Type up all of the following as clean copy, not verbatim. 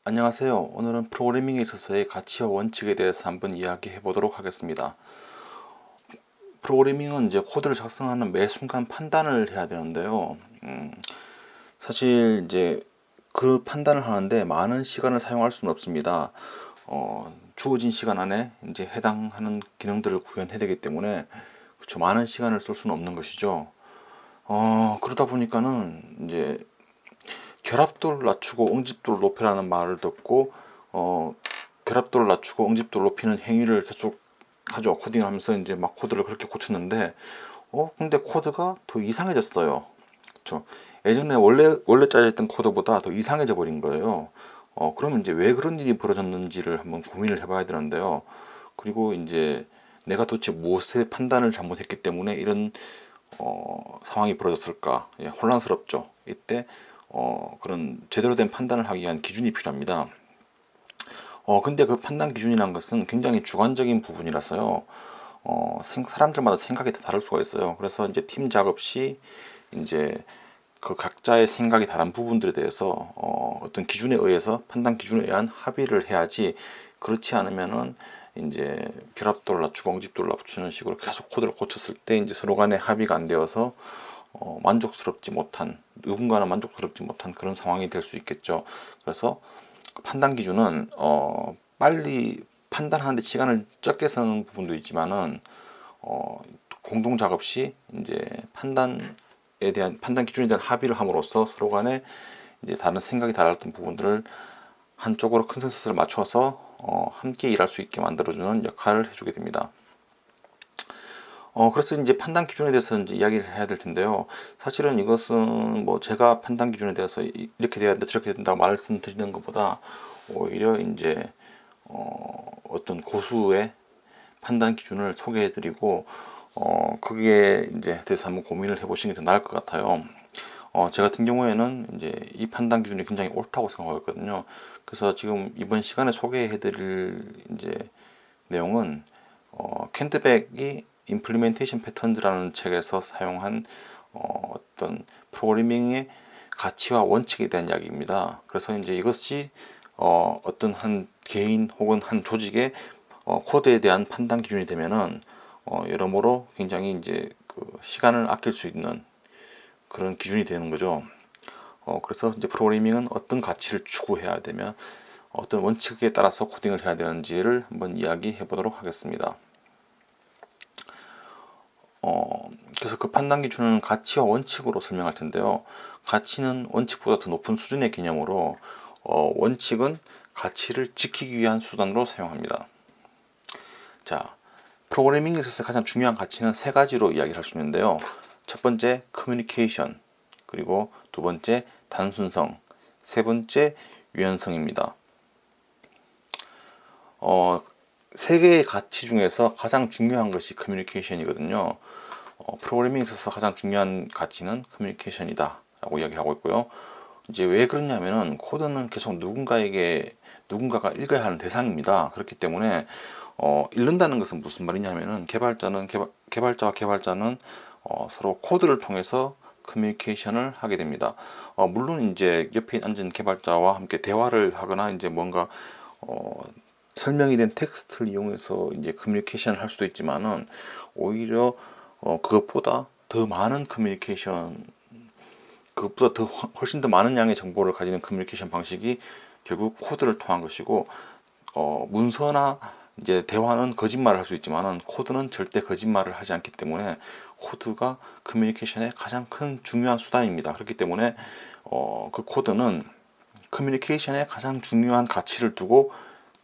안녕하세요. 오늘은 프로그래밍에 있어서의 가치와 원칙에 대해서 한번 이야기해 보도록 하겠습니다. 프로그래밍은 이제 코드를 작성하는 매 순간 판단을 해야 되는데요. 사실 이제 그 판단을 하는데 많은 시간을 사용할 수는 없습니다. 주어진 시간 안에 이제 해당하는 기능들을 구현해야 되기 때문에 그쵸, 많은 시간을 쓸 수는 없는 것이죠. 그러다 보니까는 이제 결합도를 낮추고 응집도를 높이라는 말을 듣고 결합도를 낮추고 응집도를 높이는 행위를 계속 하죠. 코딩을 하면서 이제 막 코드를 그렇게 고쳤는데 근데 코드가 더 이상해졌어요. 그렇죠. 예전에 원래 짜여있던 코드보다 더 이상해져 버린 거예요. 그러면 이제 왜 그런 일이 벌어졌는지를 한번 고민을 해봐야 되는데요. 그리고 이제 내가 도대체 무엇의 판단을 잘못했기 때문에 이런 상황이 벌어졌을까? 예, 혼란스럽죠. 이때 그런 제대로 된 판단을 하기 위한 기준이 필요합니다. 근데 그 판단 기준이란 것은 굉장히 주관적인 부분이라서요. 사람들마다 생각이 다 다를 수가 있어요. 그래서 이제 팀 작업 시 이제 그 각자의 생각이 다른 부분들에 대해서 어떤 기준에 의해서 판단 기준에 의한 합의를 해야지, 그렇지 않으면은 이제 결합도를 낮추고 응집도를 낮추는 식으로 계속 코드를 고쳤을 때 이제 서로 간에 합의가 안 되어서 누군가는 만족스럽지 못한 그런 상황이 될 수 있겠죠. 그래서 판단 기준은 빨리 판단하는데 시간을 적게 쓰는 부분도 있지만은 공동 작업 시 이제 판단 기준에 대한 합의를 함으로써 서로 간에 이제 다른 생각이 달랐던 부분들을 한쪽으로 컨센서스를 맞춰서 함께 일할 수 있게 만들어주는 역할을 해주게 됩니다. 그래서 이제 판단 기준에 대해서 이제 이야기를 해야 될 텐데요. 사실은 이것은 뭐 제가 판단 기준에 대해서 이렇게 돼야 된다, 저렇게 된다고 말씀드리는 것보다 오히려 이제 어떤 고수의 판단 기준을 소개해드리고 그게 이제 대해서 한번 고민을 해보시는 게 더 나을 것 같아요. 제 같은 경우에는 이제 이 판단 기준이 굉장히 옳다고 생각하거든요. 그래서 지금 이번 시간에 소개해드릴 이제 내용은 캔드백이 임플리멘테이션 패턴즈라는 책에서 사용한 어떤 프로그래밍의 가치와 원칙에 대한 이야기입니다. 그래서 이제 이것이 어떤 한 개인 혹은 한 조직의 코드에 대한 판단 기준이 되면은 여러모로 굉장히 이제 그 시간을 아낄 수 있는 그런 기준이 되는 거죠. 그래서 이제 프로그래밍은 어떤 가치를 추구해야 되며 어떤 원칙에 따라서 코딩을 해야 되는지를 한번 이야기해 보도록 하겠습니다. 그래서 그 판단 기준은 가치와 원칙으로 설명할 텐데요. 가치는 원칙보다 더 높은 수준의 개념으로 원칙은 가치를 지키기 위한 수단으로 사용합니다. 자, 프로그래밍에 있어서 가장 중요한 가치는 세 가지로 이야기를 할 수 있는데요. 첫 번째, 커뮤니케이션, 그리고 두 번째, 단순성, 세 번째, 유연성입니다. 세 개의 가치 중에서 가장 중요한 것이 커뮤니케이션이거든요. 프로그래밍에 있어서 가장 중요한 가치는 커뮤니케이션이다 라고 이야기를 하고 있고요. 이제 왜 그러냐면은 코드는 계속 누군가가 읽어야 하는 대상입니다. 그렇기 때문에 읽는다는 것은 무슨 말이냐면은 개발자와 개발자는 서로 코드를 통해서 커뮤니케이션을 하게 됩니다. 물론 이제 옆에 앉은 개발자와 함께 대화를 하거나 이제 뭔가 설명이 된 텍스트를 이용해서 이제 커뮤니케이션을 할 수도 있지만은 오히려 그것보다 더 많은 그것보다 훨씬 더 많은 양의 정보를 가지는 커뮤니케이션 방식이 결국 코드를 통한 것이고, 문서나 이제 대화는 거짓말을 할 수 있지만은 코드는 절대 거짓말을 하지 않기 때문에 코드가 커뮤니케이션의 가장 큰 중요한 수단입니다. 그렇기 때문에 그 코드는 커뮤니케이션에 가장 중요한 가치를 두고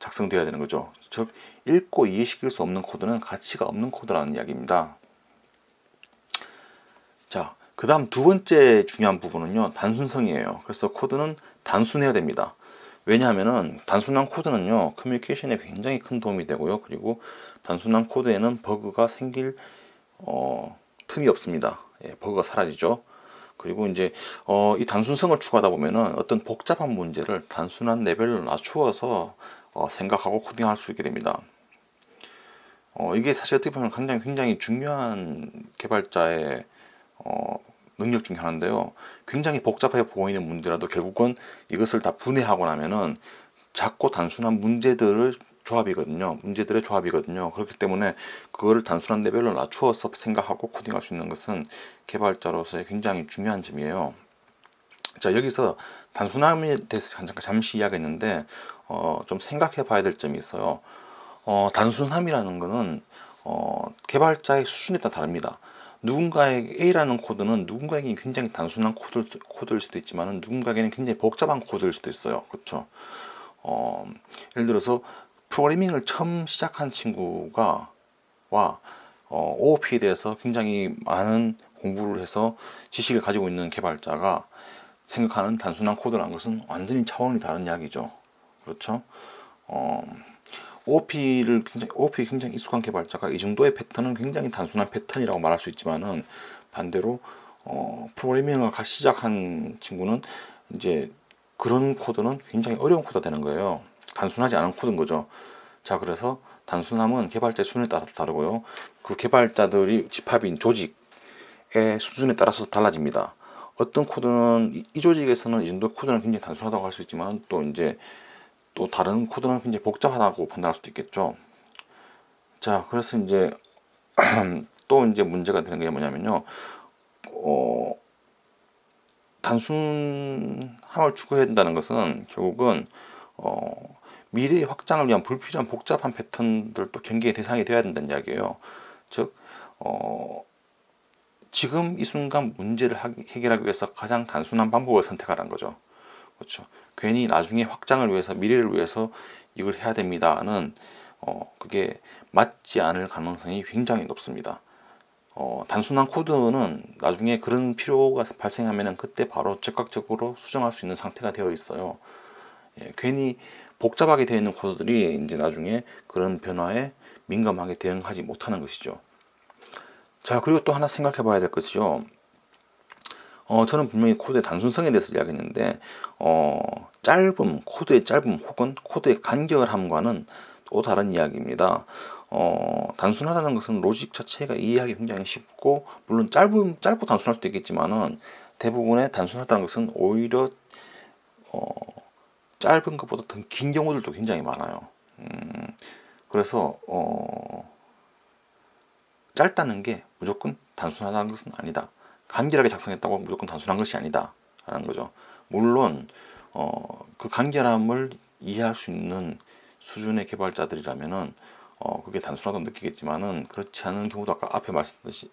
작성되어야 되는 거죠. 즉, 읽고 이해시킬 수 없는 코드는 가치가 없는 코드라는 이야기입니다. 자, 그 다음 두 번째 중요한 부분은요, 단순성이에요. 그래서 코드는 단순해야 됩니다. 왜냐하면은 단순한 코드는요, 커뮤니케이션에 굉장히 큰 도움이 되고요. 그리고 단순한 코드에는 버그가 생길 틈이 없습니다. 예, 버그가 사라지죠. 그리고 이제 이 단순성을 추구하다 보면은 어떤 복잡한 문제를 단순한 레벨로 낮추어서 생각하고 코딩할 수 있게 됩니다. 이게 사실 어떻게 보면 굉장히 중요한 개발자의 능력 중에 하나인데요. 굉장히 복잡해 보이는 문제라도 결국은 이것을 다 분해하고 나면은 작고 단순한 문제들의 조합이거든요. 그렇기 때문에 그거를 단순한 레벨로 낮추어서 생각하고 코딩할 수 있는 것은 개발자로서의 굉장히 중요한 점이에요. 자, 여기서 단순함에 대해서 잠시 이야기했는데 좀 생각해 봐야 될 점이 있어요. 단순함이라는 거는 개발자의 수준에 따라 다릅니다. 누군가에게 A라는 코드는 누군가에게 굉장히 단순한 코드일 수도 있지만 누군가에게는 굉장히 복잡한 코드일 수도 있어요. 그렇죠? 예를 들어서 프로그래밍을 처음 시작한 친구가 OOP에 대해서 굉장히 많은 공부를 해서 지식을 가지고 있는 개발자가 생각하는 단순한 코드라는 것은 완전히 차원이 다른 이야기죠. 그렇죠? OOP에 굉장히 익숙한 개발자가 이 정도의 패턴은 굉장히 단순한 패턴이라고 말할 수 있지만은 반대로 프로그래밍을 시작한 친구는 이제 그런 코드는 굉장히 어려운 코드가 되는 거예요. 단순하지 않은 코드인 거죠. 자, 그래서 단순함은 개발자의 수준에 따라 다르고요. 그 개발자들이 집합인 조직의 수준에 따라서 달라집니다. 어떤 코드는 이 조직에서는 이 정도 코드는 굉장히 단순하다고 할 수 있지만 또 다른 코드는 굉장히 복잡하다고 판단할 수도 있겠죠. 자, 그래서 이제 또 이제 문제가 되는 게 뭐냐면요. 단순함을 추구해야 된다는 것은 결국은 미래의 확장을 위한 불필요한 복잡한 패턴들도 경계의 대상이 되어야 된다는 이야기예요. 즉, 지금 이 순간 문제를 해결하기 위해서 가장 단순한 방법을 선택하라는 거죠. 그렇죠. 괜히 나중에 확장을 위해서, 미래를 위해서 이걸 해야 됩니다는 그게 맞지 않을 가능성이 굉장히 높습니다. 단순한 코드는 나중에 그런 필요가 발생하면 그때 바로 즉각적으로 수정할 수 있는 상태가 되어 있어요. 괜히 복잡하게 되어 있는 코드들이 이제 나중에 그런 변화에 민감하게 대응하지 못하는 것이죠. 자, 그리고 또 하나 생각해 봐야 될 것이요. 저는 분명히 코드의 단순성에 대해서 이야기했는데, 코드의 짧음 혹은 코드의 간결함과는 또 다른 이야기입니다. 단순하다는 것은 로직 자체가 이해하기 굉장히 쉽고, 물론 짧고 단순할 수도 있겠지만은, 대부분의 단순하다는 것은 오히려, 짧은 것보다 더 긴 경우들도 굉장히 많아요. 그래서, 짧다는 게 무조건 단순하다는 것은 아니다. 간결하게 작성했다고 무조건 단순한 것이 아니다 라는 거죠. 물론 그 간결함을 이해할 수 있는 수준의 개발자들이라면은 그게 단순하다고 느끼겠지만은 그렇지 않은 경우도 아까 앞에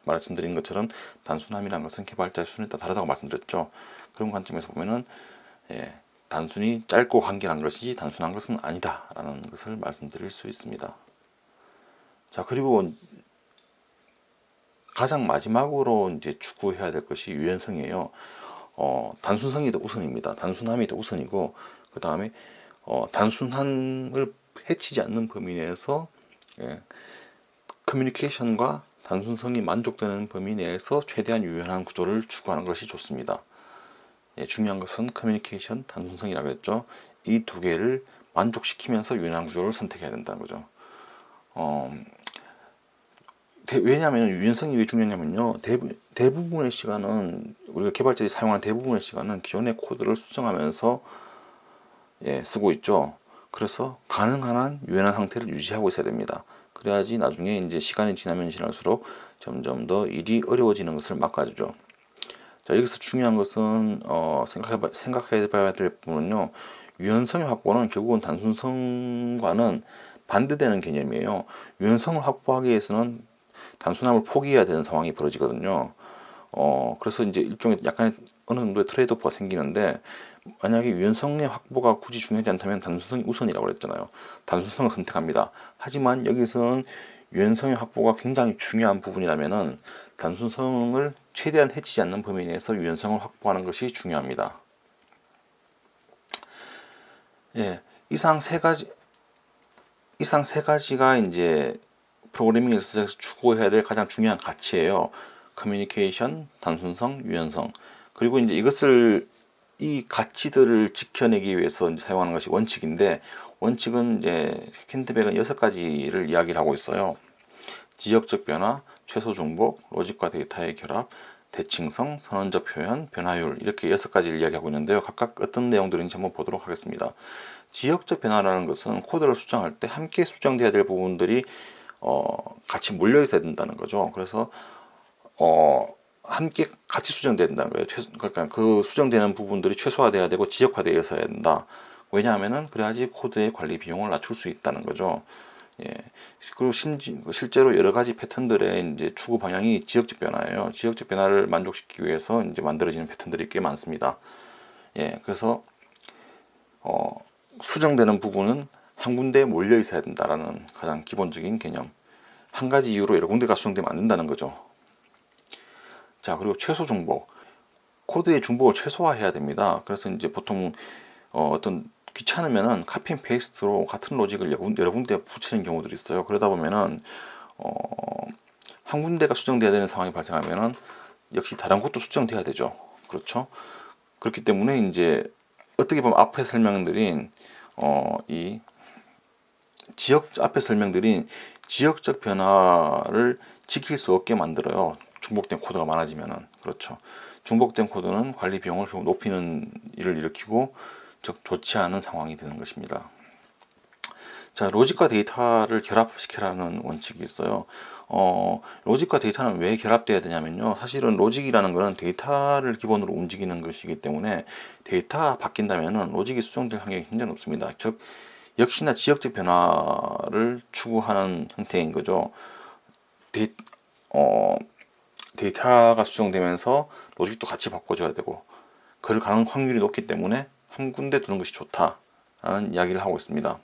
말씀드린 것처럼 단순함이라는 것은 개발자의 수준에 따라 다르다고 말씀드렸죠. 그런 관점에서 보면은 단순히 짧고 간결한 것이 단순한 것은 아니다 라는 것을 말씀드릴 수 있습니다. 자, 그리고 가장 마지막으로 이제 추구해야 될 것이 유연성이에요. 단순성이 더 우선입니다. 단순함이 더 우선이고, 그 다음에 단순함을 해치지 않는 범위 내에서 커뮤니케이션과 단순성이 만족되는 범위 내에서 최대한 유연한 구조를 추구하는 것이 좋습니다. 중요한 것은 커뮤니케이션, 단순성이라고 했죠. 이 두 개를 만족시키면서 유연한 구조를 선택해야 된다는 거죠. 왜냐하면 유연성이 왜 중요하냐면요. 대부분의 시간은 우리가 개발자들이 사용하는 대부분의 시간은 기존의 코드를 수정하면서 쓰고 있죠. 그래서 가능한 한 유연한 상태를 유지하고 있어야 됩니다. 그래야지 나중에 이제 시간이 지나면 지날수록 점점 더 일이 어려워지는 것을 막아주죠. 자, 여기서 중요한 것은 생각해 봐야 될 부분은요. 유연성의 확보는 결국은 단순성과는 반대되는 개념이에요. 유연성을 확보하기 위해서는 단순함을 포기해야 되는 상황이 벌어지거든요. 그래서 이제 일종의 약간의 어느 정도의 트레이드오프가 생기는데, 만약에 유연성의 확보가 굳이 중요하지 않다면 단순성이 우선이라고 그랬잖아요. 단순성을 선택합니다. 하지만 여기서는 유연성의 확보가 굉장히 중요한 부분이라면은 단순성을 최대한 해치지 않는 범위 내에서 유연성을 확보하는 것이 중요합니다. 이상 세 가지가 이제 프로그래밍에서 추구해야 될 가장 중요한 가치예요. 커뮤니케이션, 단순성, 유연성. 그리고 이제 이 가치들을 지켜내기 위해서 이제 사용하는 것이 원칙인데, 원칙은 이제 캔드백은 6가지를 이야기를 하고 있어요. 지역적 변화, 최소 중복, 로직과 데이터의 결합, 대칭성, 선언적 표현, 변화율 이렇게 6가지를 이야기하고 있는데요. 각각 어떤 내용들인지 한번 보도록 하겠습니다. 지역적 변화라는 것은 코드를 수정할 때 함께 수정돼야 될 부분들이 같이 몰려 있어야 된다는 거죠. 그래서 함께 같이 수정돼야 된다는 거예요. 그러니까 그 수정되는 부분들이 최소화돼야 되고 지역화되어 있어야 된다. 왜냐하면은 그래야지 코드의 관리 비용을 낮출 수 있다는 거죠. 예. 그리고 실제로 여러 가지 패턴들의 이제 추구 방향이 지역적 변화예요. 지역적 변화를 만족시키기 위해서 이제 만들어지는 패턴들이 꽤 많습니다. 예. 그래서 수정되는 부분은 한 군데에 몰려 있어야 된다라는 가장 기본적인 개념. 한 가지 이유로 여러 군데가 수정되면 안 된다는 거죠. 자, 그리고 최소 중복. 코드의 중복을 최소화해야 됩니다. 그래서 이제 보통 어떤 귀찮으면은 카피 앤 페이스트로 같은 로직을 여러 군데 붙이는 경우들이 있어요. 그러다 보면은 한 군데가 수정돼야 되는 상황이 발생하면은 역시 다른 곳도 수정돼야 되죠. 그렇죠? 그렇기 때문에 이제 어떻게 보면 앞에 설명드린 이 앞에 설명드린 지역적 변화를 지킬 수 없게 만들어요. 중복된 코드가 많아지면은. 그렇죠. 중복된 코드는 관리 비용을 결국 높이는 일을 일으키고 즉 좋지 않은 상황이 되는 것입니다. 자, 로직과 데이터를 결합시키라는 원칙이 있어요. 로직과 데이터는 왜 결합돼야 되냐면요. 사실은 로직이라는 것은 데이터를 기본으로 움직이는 것이기 때문에 데이터가 바뀐다면은 로직이 수정될 확률이 굉장히 높습니다. 즉, 역시나 지역적 변화를 추구하는 형태인 거죠. 데이터가 수정되면서 로직도 같이 바꿔줘야 되고, 그럴 가능 확률이 높기 때문에 한 군데 두는 것이 좋다라는 이야기를 하고 있습니다.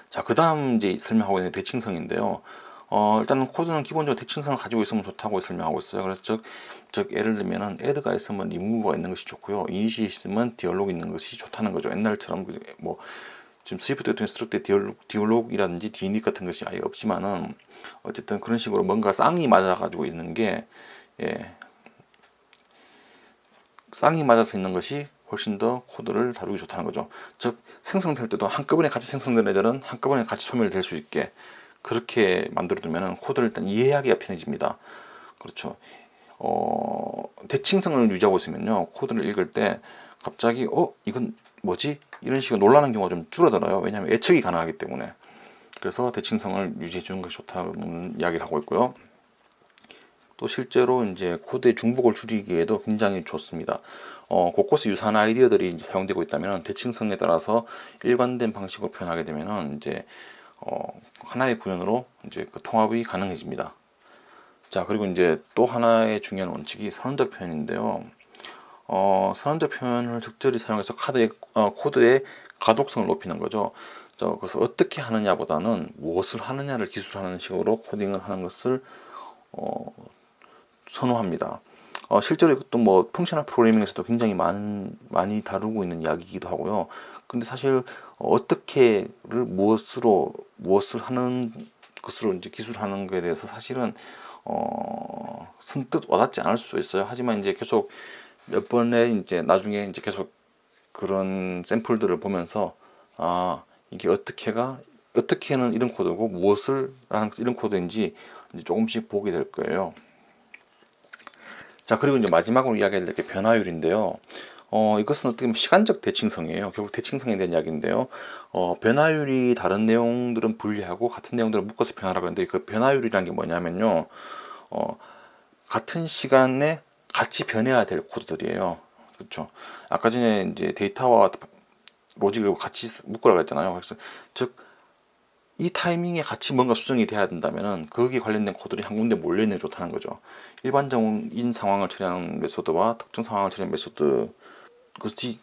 자, 그 다음 이제 설명하고 있는 대칭성인데요. 일단은 코드는 기본적으로 대칭성을 가지고 있으면 좋다고 설명하고 있어요. 그래서 즉 예를 들면은 add가 있으면 remove가 있는 것이 좋고요. init이 있으면 dialog 있는 것이 좋다는 거죠. 옛날처럼 뭐 지금 스위프트 같은 스트럭트에 디얼로그이라든지 디닛 같은 것이 아예 없지만은 어쨌든 그런 식으로 뭔가 쌍이 맞아가지고 있는 게 쌍이 맞아서 있는 것이 훨씬 더 코드를 다루기 좋다는 거죠. 즉 생성될 때도 한꺼번에 같이 생성된 애들은 한꺼번에 같이 소멸될 수 있게 그렇게 만들어두면 코드를 일단 이해하기가 편해집니다. 그렇죠. 대칭성을 유지하고 있으면요 코드를 읽을 때 갑자기 이건 뭐지? 이런 식으로 놀라는 경우가 좀 줄어들어요. 왜냐하면 예측이 가능하기 때문에. 그래서 대칭성을 유지해 주는 것이 좋다는 이야기를 하고 있고요. 또 실제로 이제 코드의 중복을 줄이기에도 굉장히 좋습니다. 곳곳에 유사한 아이디어들이 이제 사용되고 있다면 대칭성에 따라서 일관된 방식으로 표현하게 되면은 이제 하나의 구현으로 이제 그 통합이 가능해집니다. 자, 그리고 이제 또 하나의 중요한 원칙이 선언적 표현인데요. 선언적 표현을 적절히 사용해서 코드의 가독성을 높이는 거죠. 그래서 어떻게 하느냐보다는 무엇을 하느냐를 기술하는 식으로 코딩을 하는 것을 선호합니다. 실제로 이것도 뭐 펑셔널 프로그래밍에서도 굉장히 많이 다루고 있는 이야기이기도 하고요. 근데 사실 어떻게를 무엇을 하는 것으로 이제 기술하는 것에 대해서 사실은 선뜻 와닿지 않을 수 있어요. 하지만 이제 계속 몇 번에 이제 나중에 이제 계속 그런 샘플들을 보면서 이게 어떻게는 이런 코드고 무엇을 하는 이런 코드인지 이제 조금씩 보게 될 거예요. 자, 그리고 이제 마지막으로 이야기할 게 변화율인데요. 이것은 어떻게 보면 시간적 대칭성이에요. 결국 대칭성에 대한 이야기인데요. 변화율이 다른 내용들은 분리하고 같은 내용들을 묶어서 변화라고 하는데 그 변화율이라는 게 뭐냐면요. 같은 시간에 같이 변해야 될 코드들이에요. 그렇죠. 아까 전에 이제 데이터와 로직을 같이 묶으라고 했잖아요. 그래서 즉 이 타이밍에 같이 뭔가 수정이 돼야 된다면은 거기에 관련된 코드들이 한 군데 몰려 있는 게 좋다는 거죠. 일반적인 상황을 처리하는 메소드와 특정 상황을 처리하는 메소드 그것이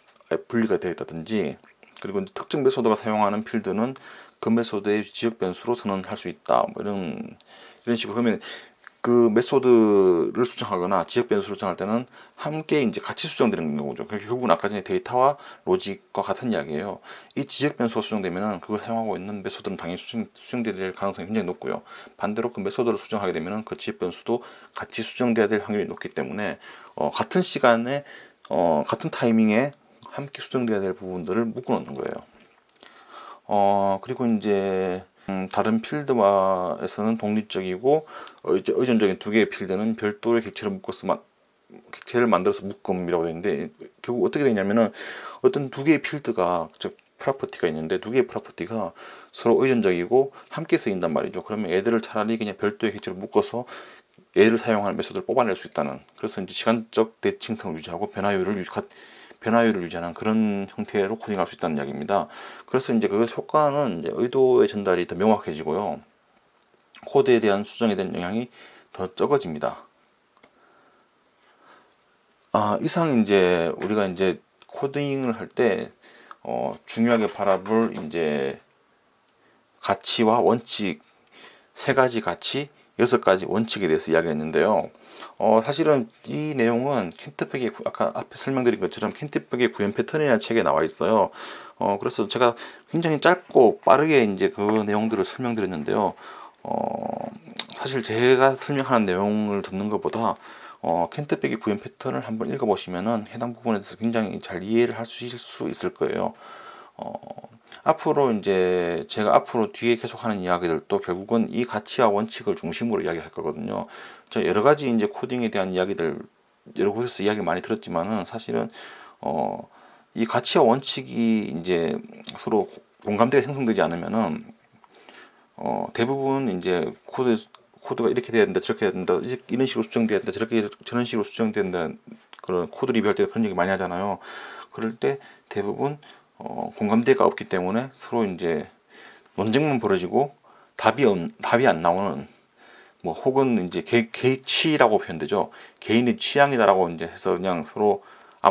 분리가 되어 있다든지 그리고 특정 메소드가 사용하는 필드는 그 메소드의 지역 변수로 선언할 수 있다. 뭐 이런 식으로 하면 그 메소드를 수정하거나 지역 변수를 수정할 때는 함께 이제 같이 수정되는 거죠. 결국은 아까 전에 데이터와 로직과 같은 이야기예요. 이 지역 변수가 수정되면은 그걸 사용하고 있는 메소드는 당연히 수정돼야 될 가능성이 굉장히 높고요. 반대로 그 메소드를 수정하게 되면은 그 지역 변수도 같이 수정돼야 될 확률이 높기 때문에 같은 시간에 같은 타이밍에 함께 수정돼야 될 부분들을 묶어 놓는 거예요. 그리고 이제 다른 필드와에서는 독립적이고 이제 의존적인 두 개의 필드는 별도의 객체를 만들어서 묶음이라고 되어 있는데, 결국 어떻게 되냐면은 어떤 두 개의 필드가, 즉 프로퍼티가 있는데, 두 개의 프로퍼티가 서로 의존적이고 함께 쓰인단 말이죠. 그러면 얘들을 차라리 그냥 별도의 객체로 묶어서 얘를 사용하는 메소드를 뽑아낼 수 있다는, 그래서 이제 시간적 대칭성을 유지하고 변화율을 유지하는 그런 형태로 코딩할 수 있다는 이야기입니다. 그래서 이제 그 효과는 이제 의도의 전달이 더 명확해지고요, 코드에 대한 수정에 대한 영향이 더 적어집니다. 이상 이제 우리가 이제 코딩을 할 때 중요하게 바라볼 이제 가치와 원칙, 세 가지 가치, 6가지 원칙에 대해서 이야기했는데요. 사실은 이 내용은 켄트백의, 아까 앞에 설명드린 것처럼 켄트백의 구현 패턴이라는 책에 나와 있어요. 그래서 제가 굉장히 짧고 빠르게 이제 그 내용들을 설명드렸는데요. 사실 제가 설명하는 내용을 듣는 것보다 켄트백의 구현 패턴을 한번 읽어보시면은 해당 부분에 대해서 굉장히 잘 이해를 하실 수 있을 거예요. 앞으로 이제 제가 앞으로 뒤에 계속하는 이야기들도 결국은 이 가치와 원칙을 중심으로 이야기할 거거든요. 저 여러 가지 이제 코딩에 대한 이야기들 여러 곳에서 이야기 많이 들었지만은, 사실은 이 가치와 원칙이 이제 서로 공감대가 형성되지 않으면은 대부분 이제 코드가 이렇게 돼야 된다, 저렇게 해야 된다, 이런 식으로 수정돼야 된다, 저런 식으로 수정돼야 된다, 그런 코드 리뷰할 때 그런 얘기 많이 하잖아요. 그럴 때 대부분 공감대가 없기 때문에 서로 이제 논쟁만 벌어지고 답이 안 나오는, 뭐 혹은 이제 개취라고 표현되죠. 개인의 취향이다라고 이제 해서 그냥 서로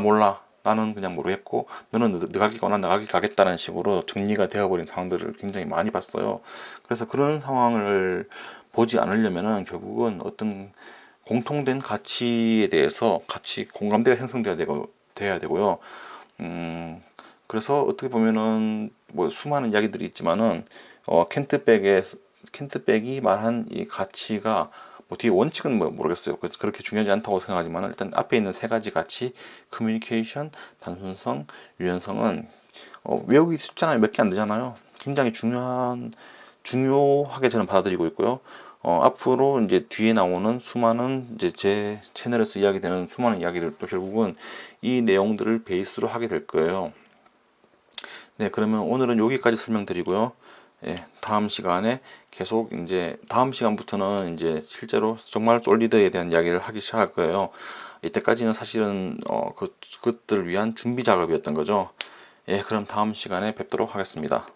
몰라, 나는 그냥 모르겠고 너는 너가 가거나 나가기 가겠다는 식으로 정리가 되어버린 상황들을 굉장히 많이 봤어요. 그래서 그런 상황을 보지 않으려면은 결국은 어떤 공통된 가치에 대해서 같이 공감대가 돼야 되고요. 그래서 어떻게 보면은 뭐 수많은 이야기들이 있지만은 켄트백이 말한 이 가치가 뭐 뒤에 원칙은 뭐 모르겠어요. 그렇게 중요하지 않다고 생각하지만, 일단 앞에 있는 세 가지 가치, 커뮤니케이션, 단순성, 유연성은 외우기 쉽잖아요. 몇 개 안 되잖아요. 굉장히 중요하게 저는 받아들이고 있고요. 앞으로 이제 뒤에 나오는 수많은 이제 제 채널에서 이야기되는 수많은 이야기들도 결국은 이 내용들을 베이스로 하게 될 거예요. 네, 그러면 오늘은 여기까지 설명드리고요. 예, 다음 시간에 계속 이제 다음 시간부터는 이제 실제로 정말 솔리드에 대한 이야기를 하기 시작할 거예요. 이때까지는 사실은 그것들을 위한 준비 작업이었던 거죠. 예, 그럼 다음 시간에 뵙도록 하겠습니다.